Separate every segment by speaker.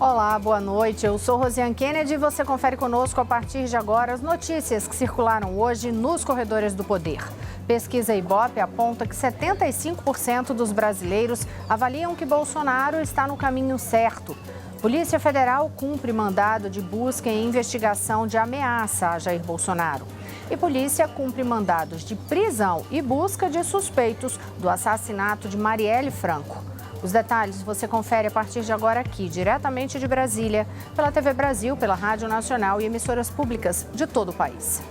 Speaker 1: Olá, boa noite. Eu sou Rosiane Kennedy e você confere conosco a partir de agora as notícias que circularam hoje nos corredores do poder. Pesquisa Ibope aponta que 75% dos brasileiros avaliam que Bolsonaro está no caminho certo. Polícia Federal cumpre mandado de busca e investigação de ameaça a Jair Bolsonaro. E polícia cumpre mandados de prisão e busca de suspeitos do assassinato de Marielle Franco. Os detalhes você confere a partir de agora aqui, diretamente de Brasília, pela TV Brasil, pela Rádio Nacional e emissoras públicas de todo o país.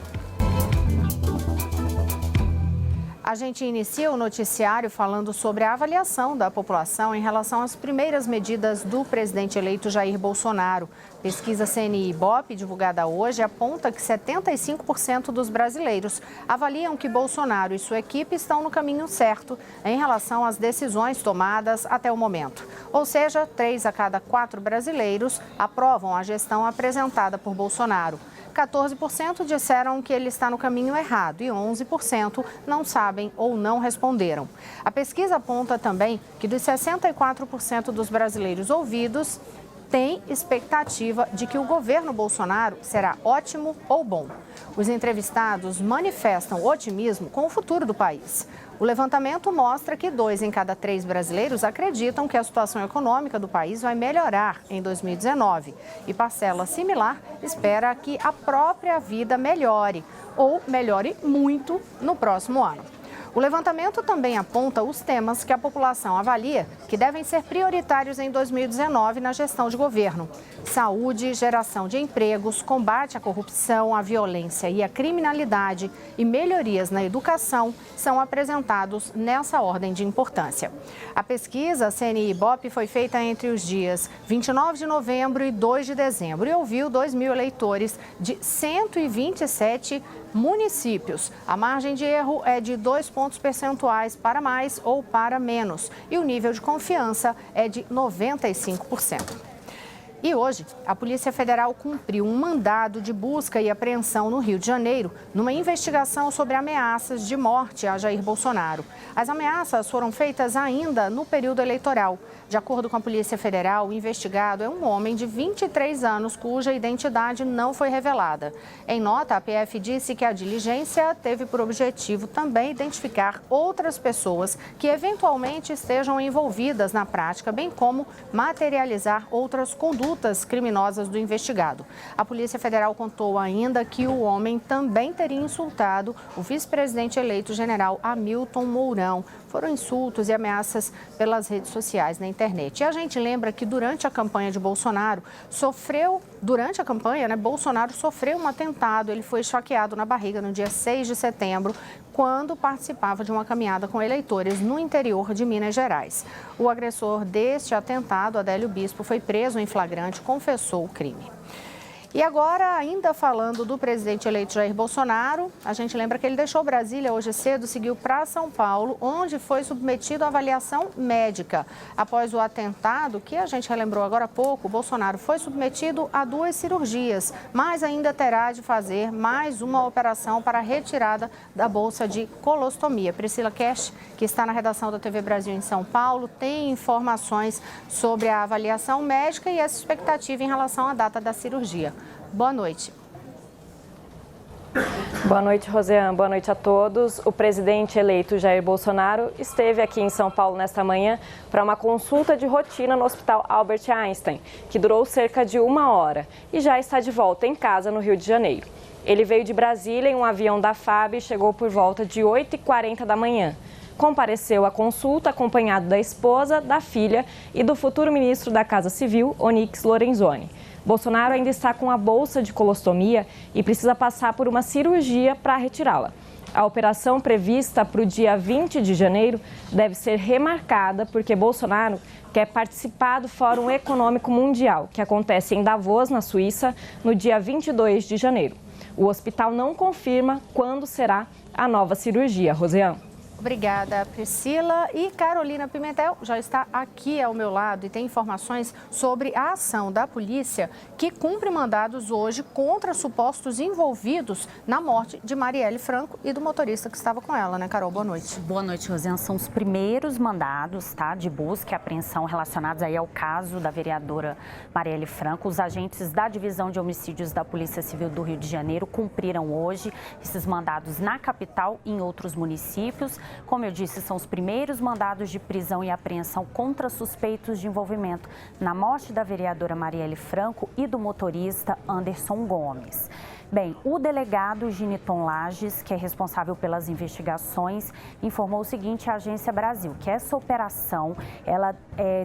Speaker 1: A gente inicia o noticiário falando sobre a avaliação da população em relação às primeiras medidas do presidente eleito Jair Bolsonaro. Pesquisa CNI-Ibope, divulgada hoje, aponta que 75% dos brasileiros avaliam que Bolsonaro e sua equipe estão no caminho certo em relação às decisões tomadas até o momento. Ou seja, 3 a cada 4 brasileiros aprovam a gestão apresentada por Bolsonaro. 14% disseram que ele está no caminho errado e 11% não sabem ou não responderam. A pesquisa aponta também que dos 64% dos brasileiros ouvidos, tem expectativa de que o governo Bolsonaro será ótimo ou bom. Os entrevistados manifestam otimismo com o futuro do país. O levantamento mostra que 2 em cada 3 brasileiros acreditam que a situação econômica do país vai melhorar em 2019 e parcela similar espera que a própria vida melhore ou melhore muito no próximo ano. O levantamento também aponta os temas que a população avalia que devem ser prioritários em 2019 na gestão de governo. Saúde, geração de empregos, combate à corrupção, à violência e à criminalidade e melhorias na educação são apresentados nessa ordem de importância. A pesquisa CNI-Ibope foi feita entre os dias 29 de novembro e 2 de dezembro e ouviu 2.000 eleitores de 127 municípios. A margem de erro é de 2 pontos percentuais para mais ou para menos e o nível de confiança é de 95%. E hoje, a Polícia Federal cumpriu um mandado de busca e apreensão no Rio de Janeiro, numa investigação sobre ameaças de morte a Jair Bolsonaro. As ameaças foram feitas ainda no período eleitoral. De acordo com a Polícia Federal, o investigado é um homem de 23 anos, cuja identidade não foi revelada. Em nota, a PF disse que a diligência teve por objetivo também identificar outras pessoas que eventualmente estejam envolvidas na prática, bem como materializar outras condutas criminosas do investigado. A Polícia Federal contou ainda que o homem também teria insultado o vice-presidente eleito general Hamilton Mourão. Foram insultos e ameaças pelas redes sociais na internet. E a gente lembra que durante a campanha de Bolsonaro, Bolsonaro sofreu um atentado. Ele foi esfaqueado na barriga no dia 6 de setembro, quando participava de uma caminhada com eleitores no interior de Minas Gerais. O agressor deste atentado, Adélio Bispo, foi preso em flagrante e confessou o crime. E agora, ainda falando do presidente eleito Jair Bolsonaro, a gente lembra que ele deixou Brasília hoje cedo, seguiu para São Paulo, onde foi submetido à avaliação médica. Após o atentado, que a gente relembrou agora há pouco, Bolsonaro foi submetido a 2 cirurgias, mas ainda terá de fazer mais uma operação para a retirada da bolsa de colostomia. Priscila Cash, que está na redação da TV Brasil em São Paulo, tem informações sobre a avaliação médica e essa expectativa em relação à data da cirurgia. Boa noite.
Speaker 2: Boa noite, Rosiane. Boa noite a todos. O presidente eleito Jair Bolsonaro esteve aqui em São Paulo nesta manhã para uma consulta de rotina no Hospital Albert Einstein, que durou cerca de 1 hora e já está de volta em casa no Rio de Janeiro. Ele veio de Brasília em um avião da FAB e chegou por volta de 8h40 da manhã. Compareceu à consulta acompanhado da esposa, da filha e do futuro ministro da Casa Civil, Onyx Lorenzoni. Bolsonaro ainda está com a bolsa de colostomia e precisa passar por uma cirurgia para retirá-la. A operação prevista para o dia 20 de janeiro deve ser remarcada porque Bolsonaro quer participar do Fórum Econômico Mundial, que acontece em Davos, na Suíça, no dia 22 de janeiro. O hospital não confirma quando será a nova cirurgia. Rosiane.
Speaker 1: Obrigada, Priscila. E Carolina Pimentel já está aqui ao meu lado e tem informações sobre a ação da polícia que cumpre mandados hoje contra supostos envolvidos na morte de Marielle Franco e do motorista que estava com ela, né, Carol? Boa noite.
Speaker 3: Boa noite, Rosiane. São os primeiros mandados, tá, de busca e apreensão relacionados aí ao caso da vereadora Marielle Franco. Os agentes da Divisão de Homicídios da Polícia Civil do Rio de Janeiro cumpriram hoje esses mandados na capital e em outros municípios. Como eu disse, são os primeiros mandados de prisão e apreensão contra suspeitos de envolvimento na morte da vereadora Marielle Franco e do motorista Anderson Gomes. Bem, o delegado Giniton Lages, que é responsável pelas investigações, informou o seguinte à Agência Brasil, que essa operação ela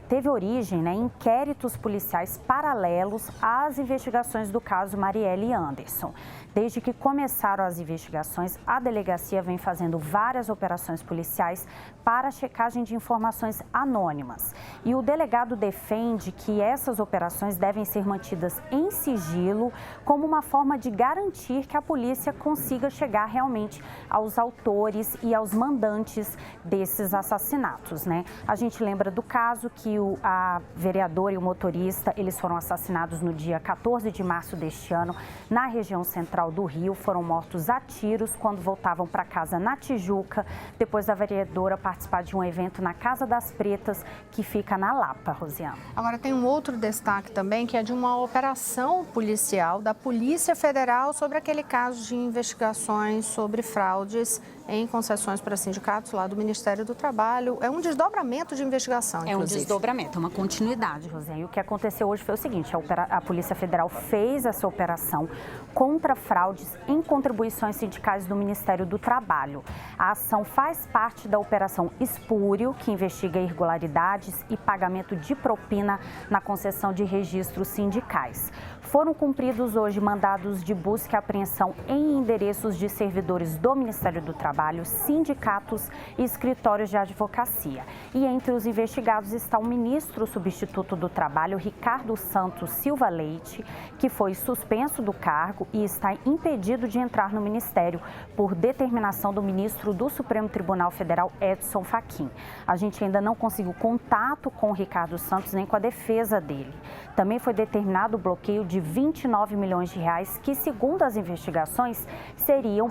Speaker 3: teve origem em inquéritos policiais paralelos às investigações do caso Marielle e Anderson. Desde que começaram as investigações, a delegacia vem fazendo várias operações policiais para a checagem de informações anônimas. E o delegado defende que essas operações devem ser mantidas em sigilo como uma forma de garantir que a polícia consiga chegar realmente aos autores e aos mandantes desses assassinatos, né? A gente lembra do caso que a vereadora e o motorista, eles foram assassinados no dia 14 de março deste ano, na região central do Rio. Foram mortos a tiros quando voltavam para casa na Tijuca, depois da vereadora participar de um evento na Casa das Pretas, que fica na Lapa, Rosiane.
Speaker 1: Agora tem um outro destaque também, que é de uma operação policial da Polícia Federal sobre aquele caso de investigações sobre fraudes em concessões para sindicatos lá do Ministério do Trabalho. É um desdobramento de investigação, inclusive.
Speaker 3: É um desdobramento, é uma continuidade, Rosiane. E o que aconteceu hoje foi o seguinte, a Polícia Federal fez essa operação contra fraudes em contribuições sindicais do Ministério do Trabalho. A ação faz parte da Operação Espúrio, que investiga irregularidades e pagamento de propina na concessão de registros sindicais. Foram cumpridos hoje mandados de busca e apreensão em endereços de servidores do Ministério do Trabalho, sindicatos e escritórios de advocacia. E entre os investigados está o ministro substituto do Trabalho, Ricardo Santos Silva Leite, que foi suspenso do cargo e está impedido de entrar no Ministério por determinação do ministro do Supremo Tribunal Federal, Edson Fachin. A gente ainda não conseguiu contato com o Ricardo Santos nem com a defesa dele. Também foi determinado o bloqueio de 29 milhões de reais que, segundo as investigações, seriam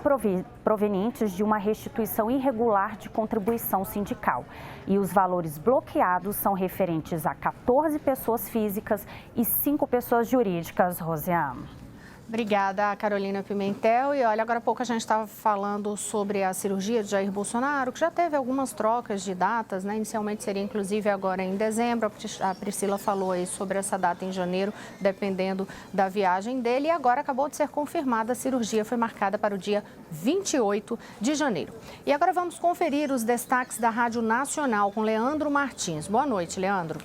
Speaker 3: provenientes de uma restituição irregular de contribuição sindical. E os valores bloqueados são referentes a 14 pessoas físicas e 5 pessoas jurídicas, Rosiane.
Speaker 1: Obrigada, Carolina Pimentel. E olha, agora há pouco a gente estava falando sobre a cirurgia de Jair Bolsonaro, que já teve algumas trocas de datas, né? Inicialmente seria inclusive agora em dezembro. A Priscila falou aí sobre essa data em janeiro, dependendo da viagem dele. E agora acabou de ser confirmada, a cirurgia foi marcada para o dia 28 de janeiro. E agora vamos conferir os destaques da Rádio Nacional com Leandro Martins. Boa noite, Leandro.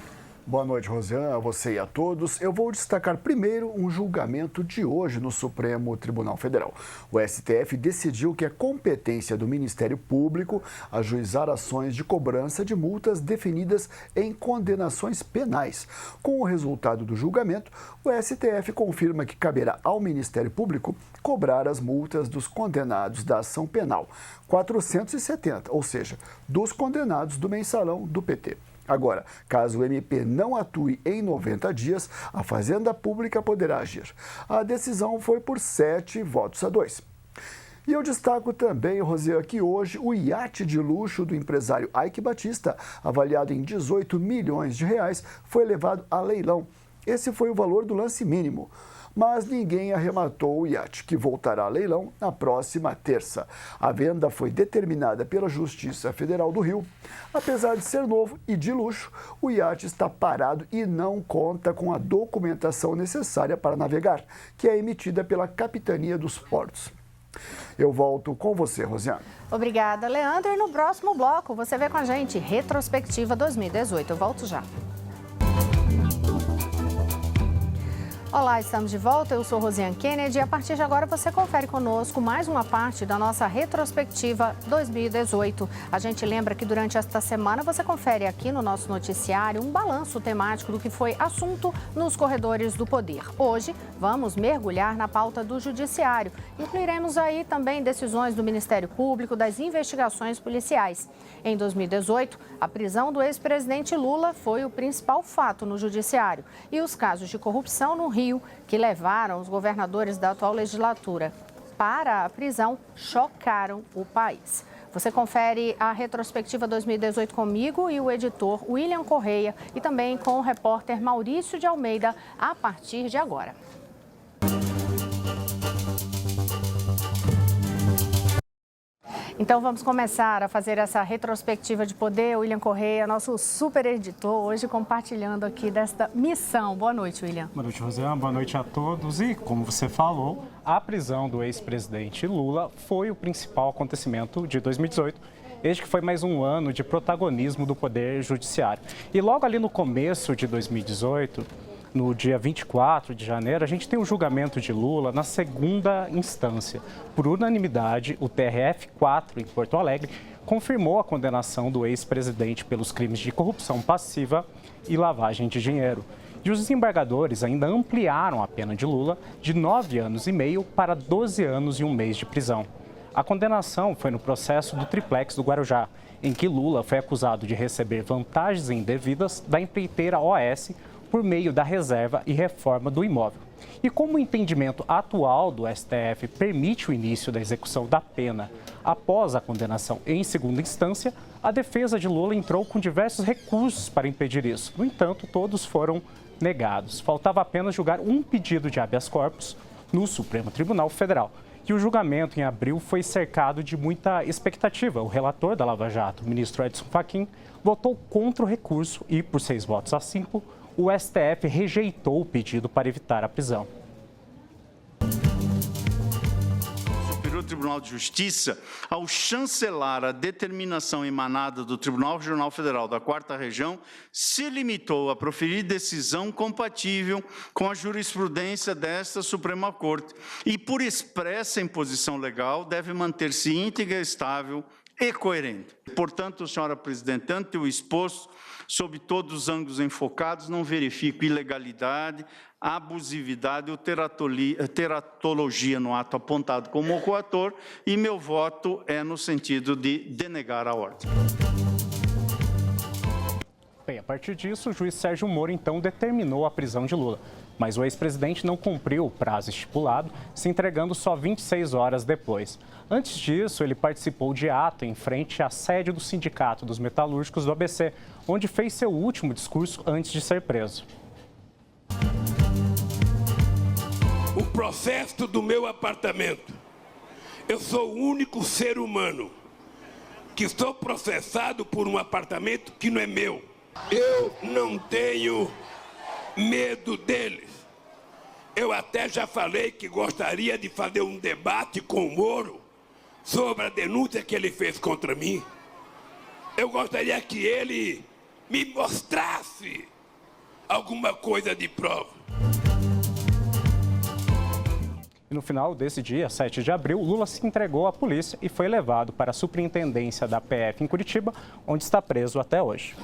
Speaker 4: Boa noite, Rosiane, a você e a todos. Eu vou destacar primeiro um julgamento de hoje no Supremo Tribunal Federal. O STF decidiu que é competência do Ministério Público ajuizar ações de cobrança de multas definidas em condenações penais. Com o resultado do julgamento, o STF confirma que caberá ao Ministério Público cobrar as multas dos condenados da ação penal 470, ou seja, dos condenados do mensalão do PT. Agora, caso o MP não atue em 90 dias, a Fazenda Pública poderá agir. A decisão foi por 7-2. E eu destaco também, Rosiane, que hoje o iate de luxo do empresário Eike Batista, avaliado em 18 milhões de reais, foi levado a leilão. Esse foi o valor do lance mínimo. Mas ninguém arrematou o iate, que voltará a leilão na próxima terça. A venda foi determinada pela Justiça Federal do Rio. Apesar de ser novo e de luxo, o iate está parado e não conta com a documentação necessária para navegar, que é emitida pela Capitania dos Portos. Eu volto com você, Rosiane.
Speaker 1: Obrigada, Leandro. E no próximo bloco, você vê com a gente Retrospectiva 2018. Eu volto já. Olá, estamos de volta. Eu sou Rosiane Kennedy e a partir de agora você confere conosco mais uma parte da nossa retrospectiva 2018. A gente lembra que durante esta semana você confere aqui no nosso noticiário um balanço temático do que foi assunto nos corredores do poder. Hoje vamos mergulhar na pauta do judiciário. Incluiremos aí também decisões do Ministério Público, das investigações policiais. Em 2018, a prisão do ex-presidente Lula foi o principal fato no judiciário e os casos de corrupção no Rio, que levaram os governadores da atual legislatura para a prisão, chocaram o país. Você confere a retrospectiva 2018 comigo e o editor William Correia e também com o repórter Maurício de Almeida a partir de agora. Então vamos começar a fazer essa retrospectiva de poder. William Correia, nosso super editor, hoje compartilhando aqui desta missão. Boa noite, William.
Speaker 5: Boa noite, Rosiane. Boa noite a todos. E, como você falou, a prisão do ex-presidente Lula foi o principal acontecimento de 2018. Este que foi mais um ano de protagonismo do Poder Judiciário. E logo ali no começo de 2018, no dia 24 de janeiro, a gente tem o julgamento de Lula na segunda instância. Por unanimidade, o TRF-4, em Porto Alegre, confirmou a condenação do ex-presidente pelos crimes de corrupção passiva e lavagem de dinheiro. E os desembargadores ainda ampliaram a pena de Lula de 9 anos e meio para 12 anos e um mês de prisão. A condenação foi no processo do triplex do Guarujá, em que Lula foi acusado de receber vantagens indevidas da empreiteira OAS por meio da reserva e reforma do imóvel. E como o entendimento atual do STF permite o início da execução da pena após a condenação em segunda instância, a defesa de Lula entrou com diversos recursos para impedir isso. No entanto, todos foram negados. Faltava apenas julgar um pedido de habeas corpus no Supremo Tribunal Federal. E o julgamento em abril foi cercado de muita expectativa. O relator da Lava Jato, o ministro Edson Fachin, votou contra o recurso e, por 6 votos a 5, o STF rejeitou o pedido para evitar a prisão.
Speaker 6: O Superior Tribunal de Justiça, ao chancelar a determinação emanada do Tribunal Regional Federal da 4ª Região, se limitou a proferir decisão compatível com a jurisprudência desta Suprema Corte e, por expressa imposição legal, deve manter-se íntegra, estável e coerente. Portanto, senhora presidente, ante o exposto, sob todos os ângulos enfocados, não verifico ilegalidade, abusividade ou teratologia no ato apontado como coator e meu voto é no sentido de denegar a ordem.
Speaker 5: Bem, a partir disso, o juiz Sérgio Moro, então, determinou a prisão de Lula. Mas o ex-presidente não cumpriu o prazo estipulado, se entregando só 26 horas depois. Antes disso, ele participou de ato em frente à sede do Sindicato dos Metalúrgicos do ABC, onde fez seu último discurso antes de ser preso.
Speaker 7: O processo do meu apartamento. Eu sou o único ser humano que estou processado por um apartamento que não é meu. Eu não tenho medo deles. Eu até já falei que gostaria de fazer um debate com o Moro sobre a denúncia que ele fez contra mim. Eu gostaria que ele me mostrasse alguma coisa de prova.
Speaker 5: E no final desse dia, 7 de abril, Lula se entregou à polícia e foi levado para a superintendência da PF em Curitiba, onde está preso até hoje.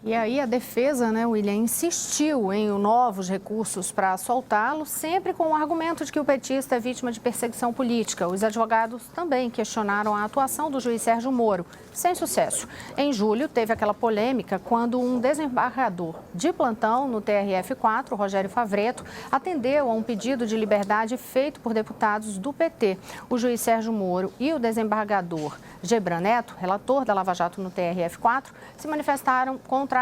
Speaker 1: E aí a defesa, William, insistiu em novos recursos para soltá-lo, sempre com o argumento de que o petista é vítima de perseguição política. Os advogados também questionaram a atuação do juiz Sérgio Moro, sem sucesso. Em julho, teve aquela polêmica quando um desembargador de plantão no TRF-4, Rogério Favretto, atendeu a um pedido de liberdade feito por deputados do PT. O juiz Sérgio Moro e o desembargador Gebran Neto, relator da Lava Jato no TRF-4, se manifestaram contra.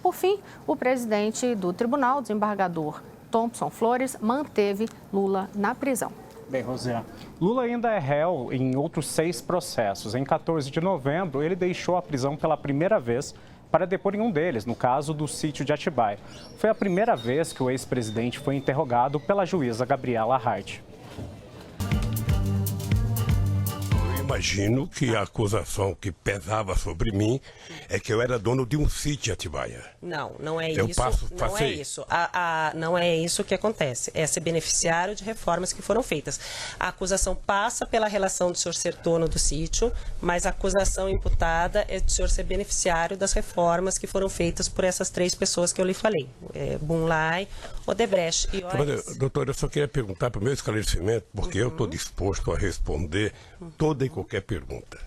Speaker 1: Por fim, o presidente do tribunal, desembargador Thompson Flores, manteve Lula na prisão.
Speaker 5: Bem, Rosiane, Lula ainda é réu em outros 6 processos. Em 14 de novembro, ele deixou a prisão pela primeira vez para depor em um deles, no caso do sítio de Atibaia. Foi a primeira vez que o ex-presidente foi interrogado pela juíza Gabriela Hart.
Speaker 7: imagino que a acusação que pesava sobre mim é que eu era dono de um sítio em Atibaia.
Speaker 8: Não, não é
Speaker 7: Eu
Speaker 8: isso. Não é
Speaker 7: passei.
Speaker 8: isso. Não é isso que acontece. É ser beneficiário de reformas que foram feitas. A acusação passa pela relação do senhor ser dono do sítio, mas a acusação imputada é de o senhor ser beneficiário das reformas que foram feitas por essas 3 pessoas que eu lhe falei. Bunlai, Odebrecht e OAS.
Speaker 7: Doutor, eu só queria perguntar para o meu esclarecimento, porque eu estou disposto a responder toda e qualquer pergunta.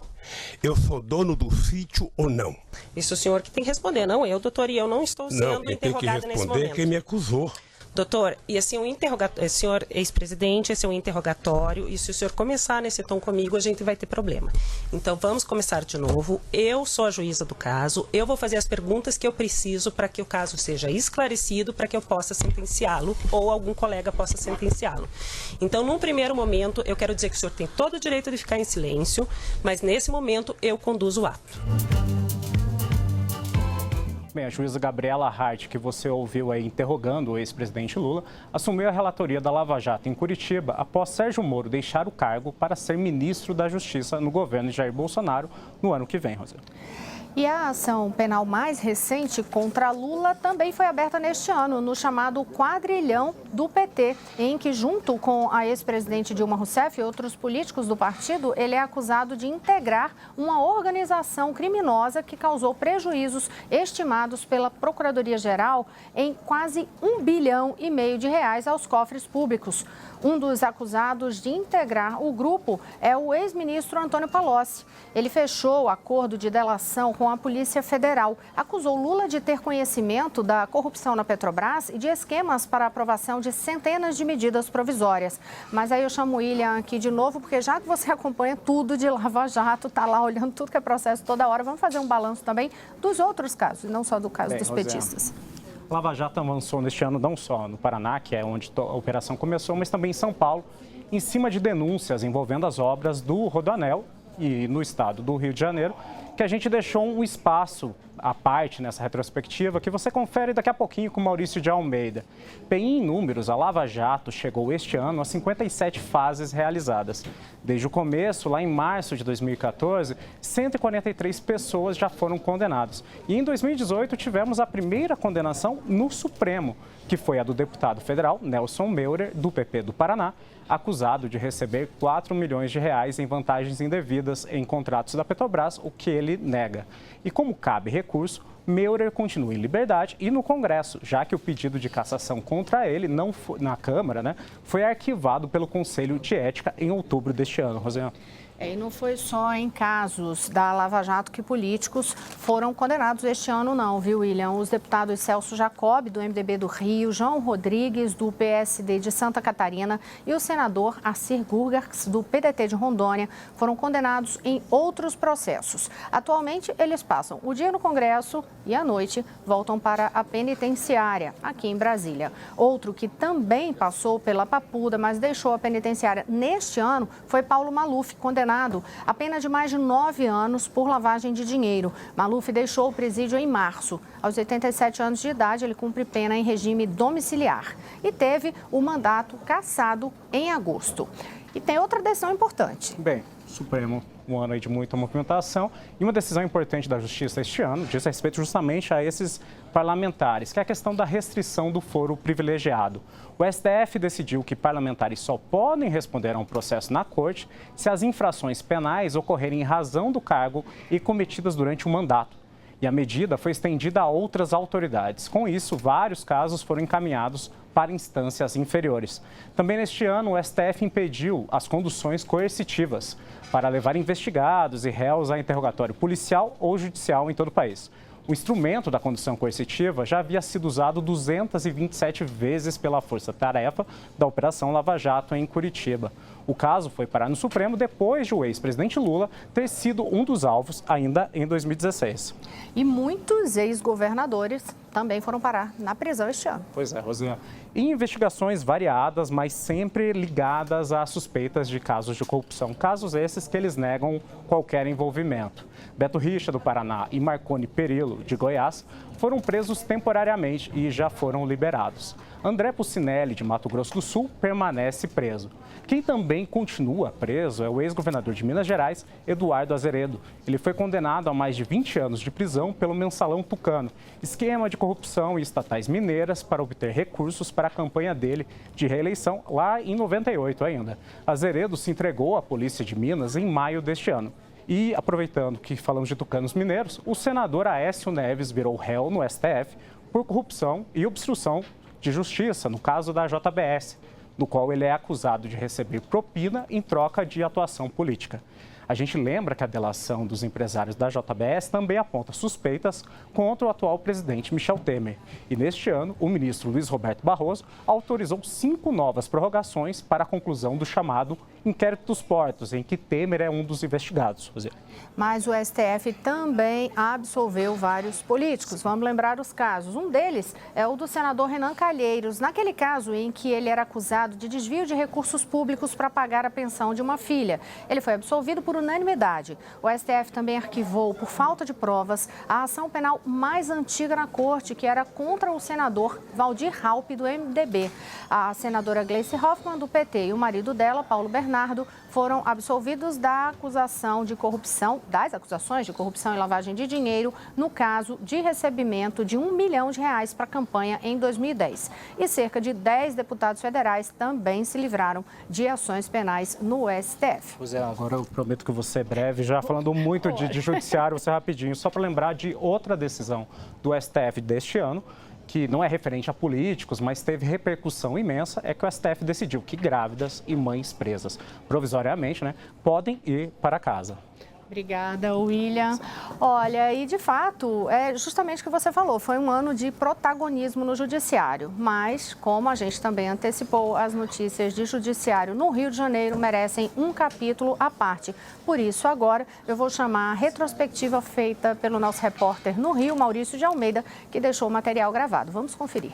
Speaker 7: Eu sou dono do sítio ou não?
Speaker 8: Isso o senhor que tem que responder, não eu, doutor, e eu não estou sendo
Speaker 7: quem tem que
Speaker 8: interrogada nesse
Speaker 7: responder é
Speaker 8: momento.
Speaker 7: quem me acusou.
Speaker 8: Doutor, e assim, senhor ex-presidente, esse é um interrogatório, e se o senhor começar nesse tom comigo, a gente vai ter problema. Então, vamos começar de novo. Eu sou a juíza do caso, eu vou fazer as perguntas que eu preciso para que o caso seja esclarecido, para que eu possa sentenciá-lo, ou algum colega possa sentenciá-lo. Então, num primeiro momento, eu quero dizer que o senhor tem todo o direito de ficar em silêncio, mas nesse momento, eu conduzo o ato.
Speaker 5: Bem, a juíza Gabriela Hart, que você ouviu aí interrogando o ex-presidente Lula, assumiu a relatoria da Lava Jato em Curitiba após Sérgio Moro deixar o cargo para ser ministro da Justiça no governo de Jair Bolsonaro no ano que vem, Rosana.
Speaker 1: E a ação penal mais recente contra Lula também foi aberta neste ano, no chamado quadrilhão do PT, em que, junto com a ex-presidente Dilma Rousseff e outros políticos do partido, ele é acusado de integrar uma organização criminosa que causou prejuízos estimados pela Procuradoria-Geral em quase R$1,5 bilhão aos cofres públicos. Um dos acusados de integrar o grupo é o ex-ministro Antônio Palocci. Ele fechou o acordo de delação com a Polícia Federal. Acusou Lula de ter conhecimento da corrupção na Petrobras e de esquemas para a aprovação de centenas de medidas provisórias. Mas aí eu chamo o William aqui de novo, porque já que você acompanha tudo de Lava Jato, está lá olhando tudo que é processo toda hora, vamos fazer um balanço também dos outros casos, não só do caso dos petistas.
Speaker 5: Lava Jato avançou neste ano não só no Paraná, que é onde a operação começou, mas também em São Paulo, em cima de denúncias envolvendo as obras do Rodoanel e no estado do Rio de Janeiro, que a gente deixou um espaço à parte nessa retrospectiva que você confere daqui a pouquinho com Maurício de Almeida. Bem, em números, a Lava Jato chegou este ano a 57 fases realizadas. Desde o começo, lá em março de 2014, 143 pessoas já foram condenadas. E em 2018 tivemos a primeira condenação no Supremo, que foi a do deputado federal Nelson Meurer, do PP do Paraná, acusado de receber R$4 milhões em vantagens indevidas em contratos da Petrobras, o que ele nega. E como cabe recurso, Meurer continua em liberdade e no Congresso, já que o pedido de cassação contra ele não foi, na Câmara, foi arquivado pelo Conselho de Ética em outubro deste ano, Rosana.
Speaker 1: E não foi só em casos da Lava Jato que políticos foram condenados este ano, não, viu, William? Os deputados Celso Jacob, do MDB do Rio, João Rodrigues, do PSD de Santa Catarina, e o senador Assir Gurgars, do PDT de Rondônia, foram condenados em outros processos. Atualmente, eles passam o dia no Congresso e, à noite, voltam para a penitenciária, aqui em Brasília. Outro que também passou pela Papuda, mas deixou a penitenciária neste ano, foi Paulo Maluf, condenado a pena de mais de 9 anos por lavagem de dinheiro. Maluf deixou o presídio em março. Aos 87 anos de idade, ele cumpre pena em regime domiciliar e teve o mandato cassado em agosto. E tem outra decisão importante.
Speaker 5: Bem, Supremo, um ano aí de muita movimentação, e uma decisão importante da Justiça este ano diz respeito justamente a esses parlamentares, que é a questão da restrição do foro privilegiado. O STF decidiu que parlamentares só podem responder a um processo na Corte se as infrações penais ocorrerem em razão do cargo e cometidas durante o mandato. E a medida foi estendida a outras autoridades. Com isso, vários casos foram encaminhados para instâncias inferiores. Também neste ano, o STF impediu as conduções coercitivas para levar investigados e réus a interrogatório policial ou judicial em todo o país. O instrumento da condução coercitiva já havia sido usado 227 vezes pela Força-Tarefa da Operação Lava Jato em Curitiba. O caso foi parar no Supremo depois de o ex-presidente Lula ter sido um dos alvos ainda em 2016.
Speaker 1: E muitos ex-governadores também foram parar na prisão este ano.
Speaker 5: Pois é, Rosana. Em investigações variadas, mas sempre ligadas a suspeitas de casos de corrupção. Casos esses que eles negam qualquer envolvimento. Beto Richa, do Paraná, e Marconi Perillo, de Goiás, foram presos temporariamente e já foram liberados. André Pucinelli, de Mato Grosso do Sul, permanece preso. Quem também continua preso é o ex-governador de Minas Gerais, Eduardo Azeredo. Ele foi condenado a mais de 20 anos de prisão pelo mensalão tucano, esquema de corrupção e estatais mineiras para obter recursos para a campanha dele de reeleição lá em 98 ainda. Azeredo se entregou à polícia de Minas em maio deste ano. E, aproveitando que falamos de tucanos mineiros, o senador Aécio Neves virou réu no STF por corrupção e obstrução de justiça, no caso da JBS, no qual ele é acusado de receber propina em troca de atuação política. A gente lembra que a delação dos empresários da JBS também aponta suspeitas contra o atual presidente Michel Temer. E neste ano, o ministro Luiz Roberto Barroso autorizou 5 novas prorrogações para a conclusão do chamado Inquérito dos Portos, em que Temer é um dos investigados.
Speaker 1: Mas o STF também absolveu vários políticos. Vamos lembrar os casos. Um deles é o do senador Renan Calheiros, naquele caso em que ele era acusado de desvio de recursos públicos para pagar a pensão de uma filha. Ele foi absolvido por unanimidade. O STF também arquivou, por falta de provas, a ação penal mais antiga na corte, que era contra o senador Valdir Raupp, do MDB. A senadora Gleice Hoffmann, do PT, e o marido dela, Paulo Bernardo, foram absolvidos das acusações de corrupção e lavagem de dinheiro no caso de recebimento de R$1 milhão para a campanha em 2010. E cerca de 10 deputados federais também se livraram de ações penais no STF.
Speaker 5: Pois é, agora eu prometo que você é breve, já falando muito de judiciário, você rapidinho, só para lembrar de outra decisão do STF deste ano, que não é referente a políticos, mas teve repercussão imensa, é que o STF decidiu que grávidas e mães presas provisoriamente, podem ir para casa.
Speaker 1: Obrigada, William. Olha, e de fato, é justamente o que você falou, foi um ano de protagonismo no judiciário, mas como a gente também antecipou, as notícias de judiciário no Rio de Janeiro merecem um capítulo à parte. Por isso, agora eu vou chamar a retrospectiva feita pelo nosso repórter no Rio, Maurício de Almeida, que deixou o material gravado. Vamos conferir.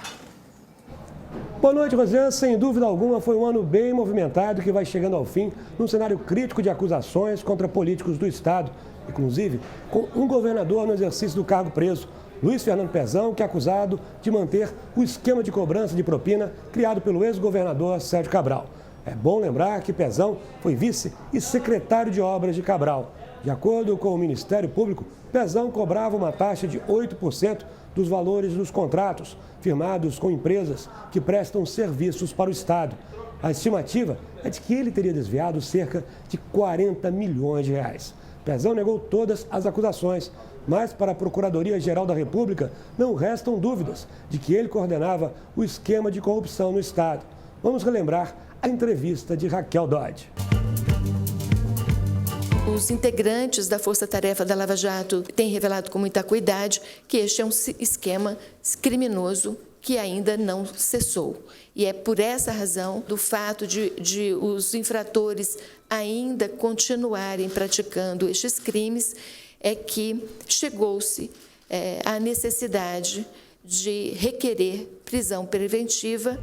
Speaker 9: Boa noite, Rosiane. Sem dúvida alguma, foi um ano bem movimentado que vai chegando ao fim num cenário crítico de acusações contra políticos do Estado, inclusive com um governador no exercício do cargo preso, Luiz Fernando Pezão, que é acusado de manter o esquema de cobrança de propina criado pelo ex-governador Sérgio Cabral. É bom lembrar que Pezão foi vice e secretário de obras de Cabral. De acordo com o Ministério Público, Pezão cobrava uma taxa de 8% dos valores dos contratos firmados com empresas que prestam serviços para o Estado. A estimativa é de que ele teria desviado cerca de 40 milhões de reais. Pezão negou todas as acusações, mas para a Procuradoria-Geral da República não restam dúvidas de que ele coordenava o esquema de corrupção no Estado. Vamos relembrar a entrevista de Raquel Dodge.
Speaker 10: Os integrantes da Força Tarefa da Lava Jato têm revelado com muita acuidade que este é um esquema criminoso que ainda não cessou. E é por essa razão, do fato de os infratores ainda continuarem praticando estes crimes, é que chegou-se à necessidade de requerer prisão preventiva.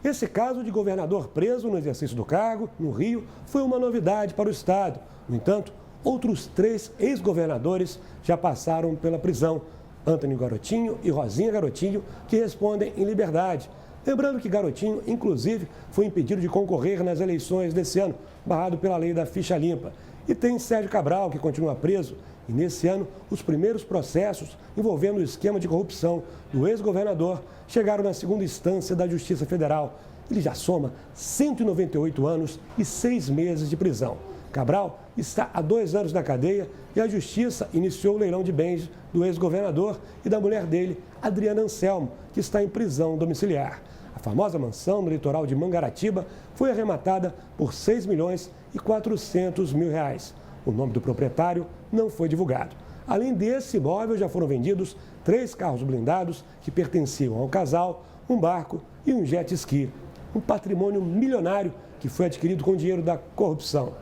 Speaker 9: Esse caso de governador preso no exercício do cargo, no Rio, foi uma novidade para o Estado. No entanto, outros 3 ex-governadores já passaram pela prisão. Antônio Garotinho e Rosinha Garotinho, que respondem em liberdade. Lembrando que Garotinho, inclusive, foi impedido de concorrer nas eleições desse ano, barrado pela lei da ficha limpa. E tem Sérgio Cabral, que continua preso. E nesse ano, os primeiros processos envolvendo o esquema de corrupção do ex-governador chegaram na segunda instância da Justiça Federal. Ele já soma 198 anos e 6 meses de prisão. Cabral está há 2 anos na cadeia e a Justiça iniciou o leilão de bens do ex-governador e da mulher dele, Adriana Anselmo, que está em prisão domiciliar. A famosa mansão no litoral de Mangaratiba foi arrematada por R$6 milhões e 400 mil reais. O nome do proprietário não foi divulgado. Além desse imóvel, já foram vendidos 3 carros blindados que pertenciam ao casal, um barco e um jet ski. Um patrimônio milionário que foi adquirido com dinheiro da corrupção.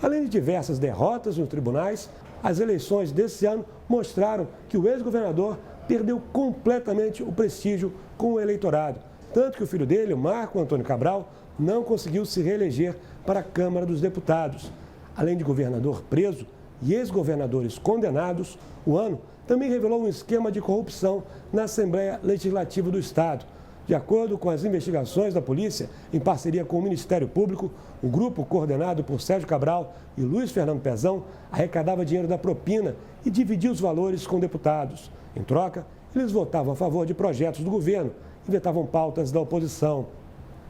Speaker 9: Além de diversas derrotas nos tribunais, as eleições desse ano mostraram que o ex-governador perdeu completamente o prestígio com o eleitorado. Tanto que o filho dele, o Marco Antônio Cabral, não conseguiu se reeleger para a Câmara dos Deputados. Além de governador preso e ex-governadores condenados, o ano também revelou um esquema de corrupção na Assembleia Legislativa do Estado. De acordo com as investigações da polícia, em parceria com o Ministério Público, o grupo coordenado por Sérgio Cabral e Luiz Fernando Pezão arrecadava dinheiro da propina e dividia os valores com deputados. Em troca, eles votavam a favor de projetos do governo e vetavam pautas da oposição.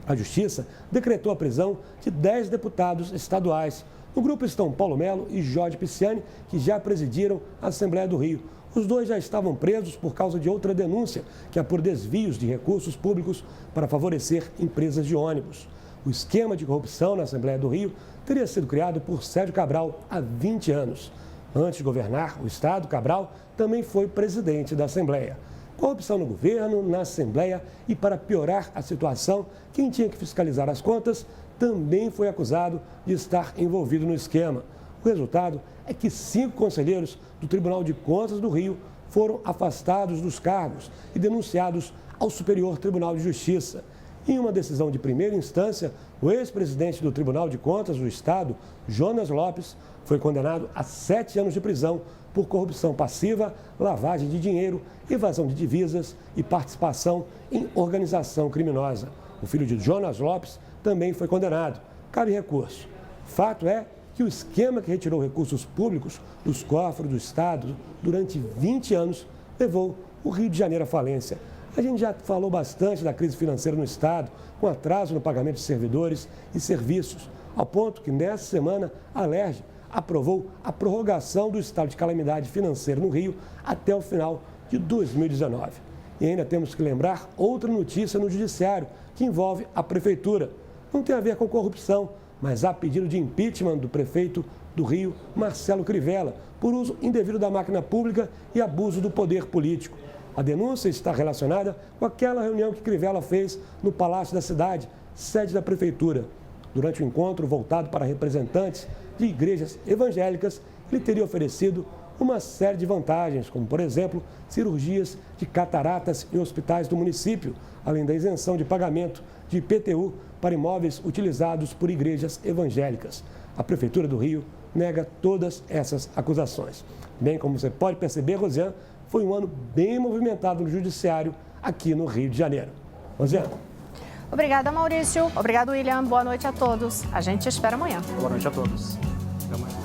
Speaker 9: A Justiça decretou a prisão de 10 deputados estaduais. No grupo estão Paulo Melo e Jorge Pisciani, que já presidiram a Assembleia do Rio. Os dois já estavam presos por causa de outra denúncia, que é por desvios de recursos públicos para favorecer empresas de ônibus. O esquema de corrupção na Assembleia do Rio teria sido criado por Sérgio Cabral há 20 anos. Antes de governar o Estado, Cabral também foi presidente da Assembleia. Corrupção no governo, na Assembleia e, para piorar a situação, quem tinha que fiscalizar as contas também foi acusado de estar envolvido no esquema. O resultado é que 5 conselheiros do Tribunal de Contas do Rio foram afastados dos cargos e denunciados ao Superior Tribunal de Justiça. Em uma decisão de primeira instância, o ex-presidente do Tribunal de Contas do Estado, Jonas Lopes, foi condenado a 7 anos de prisão por corrupção passiva, lavagem de dinheiro, evasão de divisas e participação em organização criminosa. O filho de Jonas Lopes também foi condenado. Cabe recurso. Fato é que o esquema que retirou recursos públicos dos cofres do Estado durante 20 anos levou o Rio de Janeiro à falência. A gente já falou bastante da crise financeira no Estado, com atraso no pagamento de servidores e serviços, ao ponto que nessa semana a Alerj aprovou a prorrogação do estado de calamidade financeira no Rio até o final de 2019. E ainda temos que lembrar outra notícia no Judiciário, que envolve a Prefeitura. Não tem a ver com corrupção, mas há pedido de impeachment do prefeito do Rio, Marcelo Crivella, por uso indevido da máquina pública e abuso do poder político. A denúncia está relacionada com aquela reunião que Crivella fez no Palácio da Cidade, sede da Prefeitura. Durante o encontro voltado para representantes de igrejas evangélicas, ele teria oferecido uma série de vantagens, como, por exemplo, cirurgias de cataratas em hospitais do município, além da isenção de pagamento de IPTU para imóveis utilizados por igrejas evangélicas. A Prefeitura do Rio nega todas essas acusações. Bem, como você pode perceber, Rosiane, foi um ano bem movimentado no Judiciário aqui no Rio de Janeiro. Rosiane.
Speaker 1: Obrigada, Maurício. Obrigado, William. Boa noite a todos. A gente te espera amanhã.
Speaker 5: Boa noite a todos. Até amanhã.